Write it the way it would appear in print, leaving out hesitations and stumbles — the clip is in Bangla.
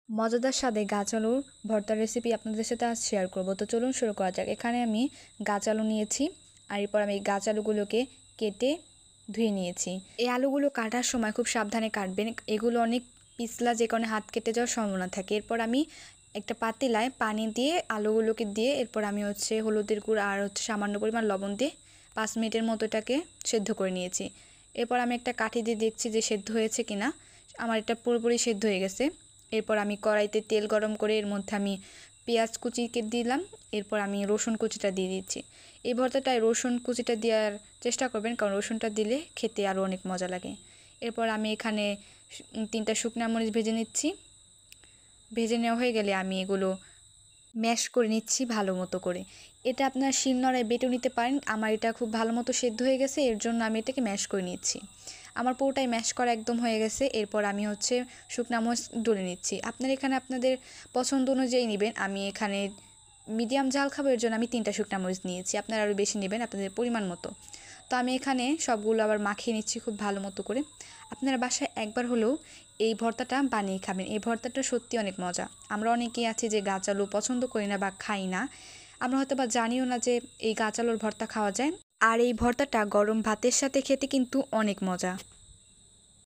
মজাদার স্বাদে গাছ আলুর ভর্তার রেসিপি আপনাদের সাথে আজ শেয়ার করব। তো চলুন শুরু করা যাক। এখানে আমি গাছ আলু নিয়েছি, আর এরপর আমি গাছ আলুগুলোকে কেটে ধুয়ে নিয়েছি। এই আলুগুলো কাটার সময় খুব সাবধানে কাটবেন, এগুলো অনেক পিছলা, যে কারণে হাত কেটে যাওয়ার সম্ভাবনা থাকে। এরপর আমি একটা পাতিলায় পানি দিয়ে আলুগুলোকে দিয়ে এরপর আমি হলুদের গুঁড়ো আর সামান্য পরিমাণ লবণ দিয়ে 5 মিনিটের মতো এটাকে সেদ্ধ করে নিয়েছি। এরপর আমি একটা কাঠি দিয়ে দেখছি যে সেদ্ধ হয়েছে কিনা। আমার এটা পুরোপুরি সেদ্ধ হয়ে গেছে। এরপর আমি কড়াইতে তেল গরম করে এর মধ্যে আমি পেঁয়াজ কুচিকে দিলাম, এরপর আমি রসুন কুচিটা দিয়ে দিচ্ছি। এই ভর্তাটায় রসুন কুচিটা দেওয়ার চেষ্টা করবেন, কারণ রসুনটা দিলে খেতে আরও অনেক মজা লাগে। এরপর আমি এখানে 3টা শুকনো মরিচ ভেজে নিচ্ছি। ভেজে নেওয়া হয়ে গেলে আমি এগুলো ম্যাশ করে নিচ্ছি ভালো মতো করে। এটা আপনার শিলনোড়ায় বেটেও নিতে পারেন। আমার এটা খুব ভালো মতো সেদ্ধ হয়ে গেছে, এর জন্য আমি এটাকে ম্যাশ করে নিচ্ছি। আমার পুরোটাই ম্যাশ করা একদম হয়ে গেছে। এরপর আমি শুকনা মরিচ ডলে নিচ্ছি। আপনারা এখানে আপনাদের পছন্দ অনুযায়ী নেবেন। আমি এখানে মিডিয়াম ঝাল খাবো, এর জন্য আমি 3টা শুকনা মরিচ নিয়েছি। আপনারা আরও বেশি নেবেন আপনাদের পরিমাণ মতো। তো আমি এখানে সবগুলো আবার মাখিয়ে নিচ্ছি খুব ভালো মতো করে। আপনারা বাসায় একবার হলেও এই ভর্তাটা বানিয়ে খাবেন। এই ভর্তাটা সত্যি অনেক মজা। আমরা অনেকেই আছি যে গাছ আলু পছন্দ করি না বা খাই না, আমরা হয়তো বা জানিও না যে এই গাছ আলুর ভর্তা খাওয়া যায়। আর এই ভর্তাটা গরম ভাতের সাথে খেতে কিন্তু অনেক মজা।